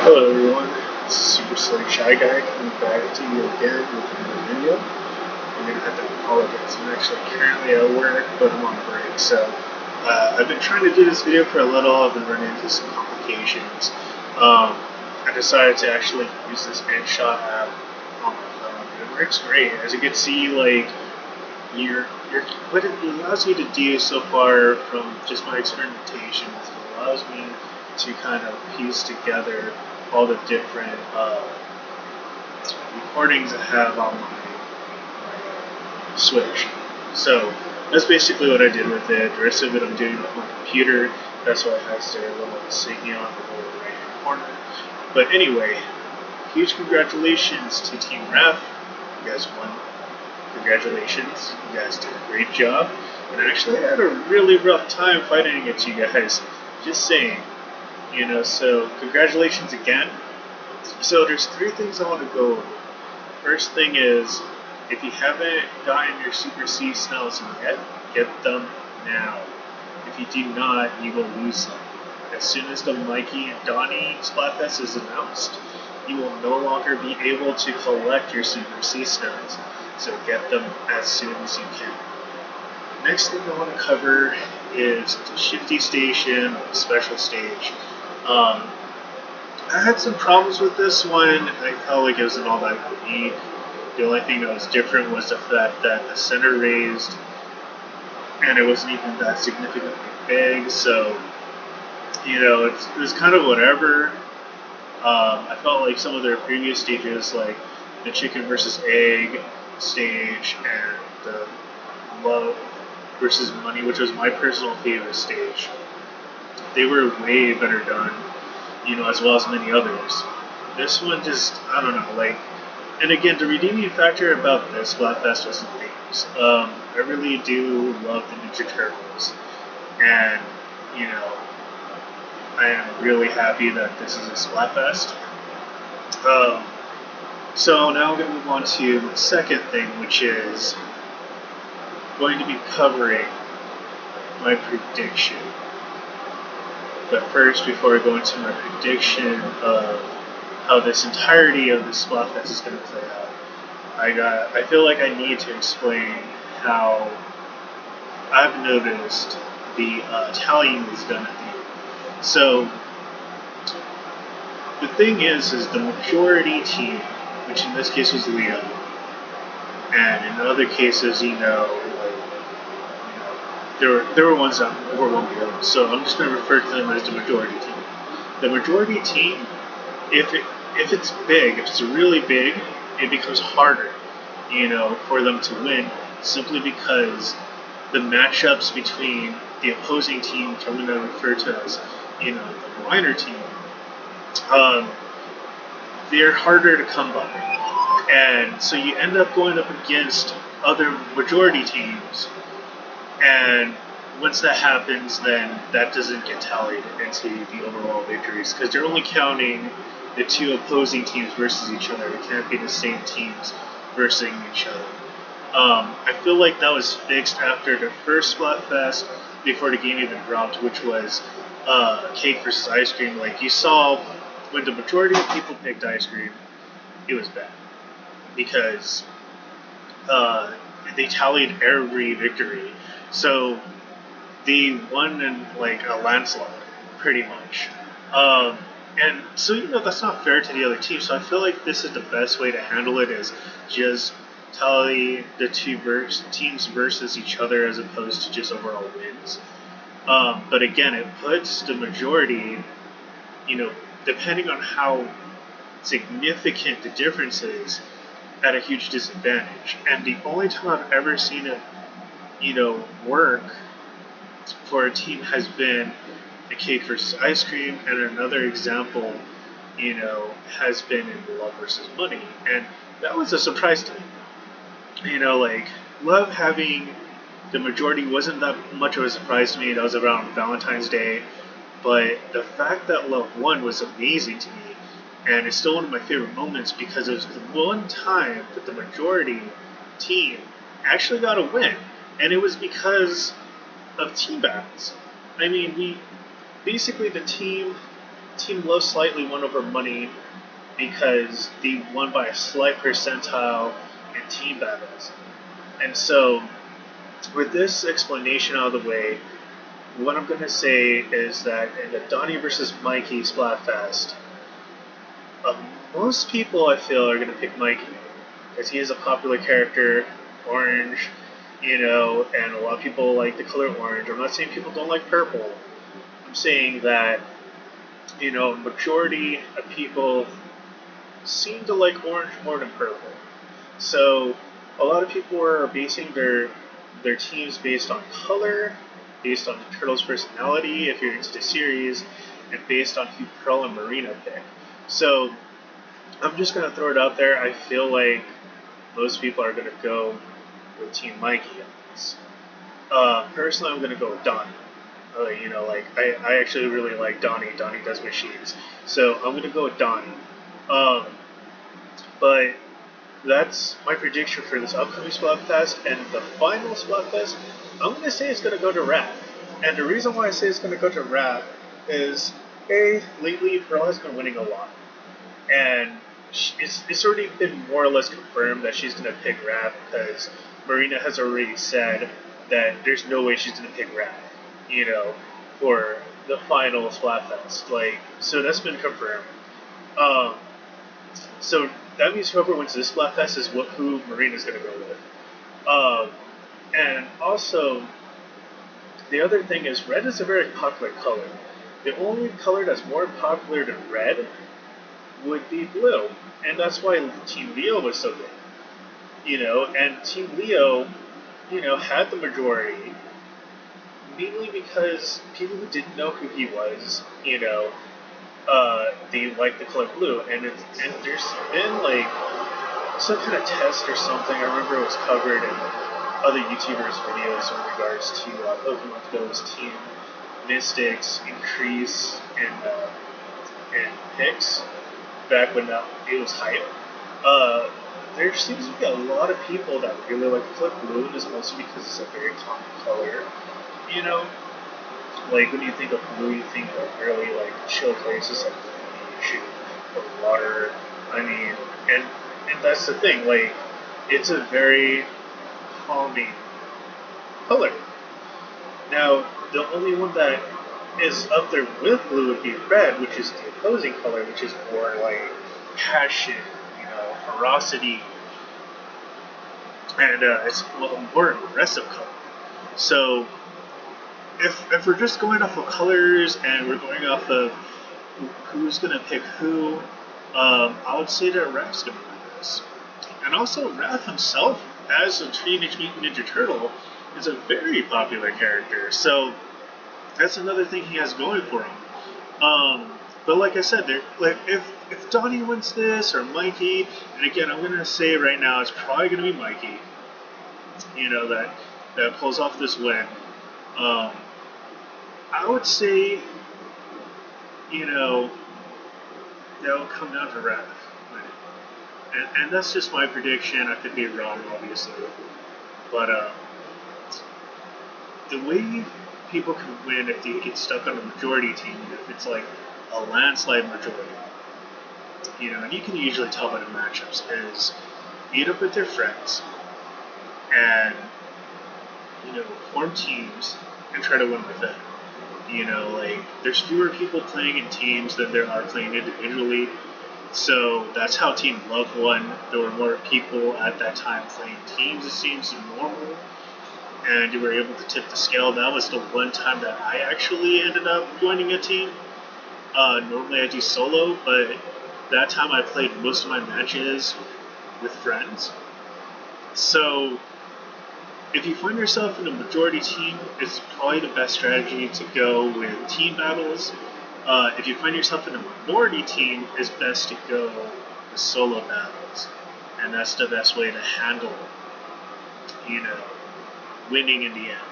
Hello everyone, this is Super Slick Shy Guy coming back to you again with another video. I'm going to have to apologize. I'm actually currently at work, but I'm on break. So I've been trying to do this video for a little. I've been running into some complications. I decided to actually use this InShot app on my phone. It works great. As you can see, like what it allows you to do so far from just my experimentations, it allows me to kind of piece together all the different recordings I have on my Switch. So that's basically what I did with it. The rest of it I'm doing with my computer. That's why it has their little insignia on the lower right hand corner. But anyway, huge congratulations to Team Raph. You guys won. Congratulations. You guys did a great job. And actually I had a really rough time fighting against you guys. Just saying. So congratulations again. So there's three things I want to go over. First thing is, if you haven't gotten your Super C snails yet, get them now. If you do not, you will lose them. As soon as the Mikey and Donnie Splatfest is announced, you will no longer be able to collect your Super C snails. So get them as soon as you can. Next thing I want to cover is the Shifty Station, the special stage. I had some problems with this one. I felt like it wasn't all that unique. The only thing that was different was the fact that the center raised, and it wasn't even that significantly big. So, it was kind of whatever. I felt like some of their previous stages, like the chicken versus egg stage and the love versus money, which was my personal favorite stage, they were way better done, as well as many others. This one just, I don't know, and again, the redeeming factor about this Splatfest was the themes. I really do love the Ninja Turtles, and, I am really happy that this is a Splatfest. So now I'm going to move on to my second thing, which is going to be covering my prediction. But first, before I go into my prediction of how this entirety of the Splatfest is going to play out, I feel like I need to explain how I've noticed the tallying is done at the end. So the thing is the majority team, which in this case was Leo, and in other cases, there were ones that overwhelmed the others. So I'm just going to refer to them as the majority team. The majority team, if it's big, if it's really big, it becomes harder, for them to win, simply because the matchups between the opposing team, which I'm going to refer to as, the minor team, they're harder to come by. And so you end up going up against other majority teams, and once that happens, then that doesn't get tallied into the overall victories, because they're only counting the two opposing teams versus each other. It can't be the same teams versus each other. I feel like that was fixed after the first Splatfest, before the game even dropped, which was cake versus ice cream. Like, you saw when the majority of people picked ice cream, it was bad, because they tallied every victory. So they won in a landslide, pretty much. And so, that's not fair to the other team. So I feel like this is the best way to handle it, is just tally the two teams versus each other, as opposed to just overall wins. But again, it puts the majority, depending on how significant the difference is, at a huge disadvantage. And the only time I've ever seen it, work for a team has been the cake versus ice cream, and another example, has been in love versus money. And that was a surprise to me. Love having the majority wasn't that much of a surprise to me. That was around Valentine's Day. But the fact that love won was amazing to me. And it's still one of my favorite moments, because it was the one time that the majority team actually got a win. And it was because of team battles. I mean, basically the team Team Low slightly won over Money because they won by a slight percentile in team battles. And so, with this explanation out of the way, what I'm going to say is that in the Donnie versus Mikey Splatfest, most people I feel are going to pick Mikey because he is a popular character, orange, and a lot of people like the color orange. I'm not saying people don't like purple. I'm saying that, majority of people seem to like orange more than purple. So a lot of people are basing their teams based on color, based on the turtle's personality, if you're into the series, and based on who Pearl and Marina pick. So I'm just gonna throw it out there. I feel like most people are gonna go with Team Mikey on this. Personally, I'm gonna go with Donnie. I actually really like Donnie. Donnie does machines, so I'm gonna go with Donnie. But that's my prediction for this upcoming Splatfest, and the final Splatfest, I'm going to say it's going to go to Raph. And the reason why I say it's going to go to Raph is, lately Pearl has been winning a lot. And it's already been more or less confirmed that she's going to pick Raph because Marina has already said that there's no way she's going to pick Raph, for the final Splatfest. So that's been confirmed. So that means whoever wins this Splatfest is who Marina's going to go with. And also, the other thing is red is a very popular color. The only color that's more popular than red would be blue. And that's why Team Leo was so big. And Team Leo, had the majority, mainly because people who didn't know who he was, they like the color blue, and there's been some kind of test or something. I remember it was covered in other YouTubers' videos in regards to Pokemon Go's Team Mystics increase in picks back when it was hype. There seems to be a lot of people that really like the color blue, and it's mostly because it's a very common color. When you think of blue, you think of really chill places like the beach or water. And that's the thing. It's a very calming color. Now, the only one that is up there with blue would be red, which is the opposing color, which is more passion, ferocity, and it's a more aggressive color. So, if we're just going off of colors and we're going off of who's going to pick who, I would say that Raph's going to win this. And also, Raph himself, as a Teenage Mutant Ninja Turtle, is a very popular character. So that's another thing he has going for him. But like I said, if Donnie wins this or Mikey, and again, I'm going to say right now it's probably going to be Mikey. That pulls off this win. I would say, that will come down to Raph. And that's just my prediction. I could be wrong, obviously. But the way people can win if they get stuck on a majority team, if it's a landslide majority, and you can usually tell by the matchups, is meet up with their friends and, form teams and try to win with them. There's fewer people playing in teams than there are playing individually. So that's how Team Love won. There were more people at that time playing teams, it seems, than normal. And you were able to tip the scale. That was the one time that I actually ended up joining a team. Normally I do solo, but that time I played most of my matches with friends. So if you find yourself in a majority team, it's probably the best strategy to go with team battles. If you find yourself in a minority team, it's best to go with solo battles. And that's the best way to handle, winning in the end.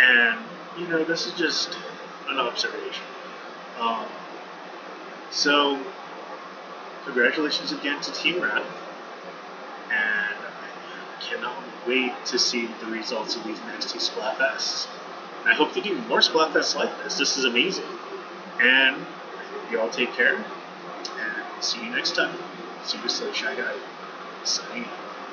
And, this is just an observation. So, congratulations again to Team Raph. And cannot wait to see the results of these next two Splatfests. And I hope to do more Splatfests like this. This is amazing. And you all take care, and see you next time. Super Slay Shy Guy, signing off.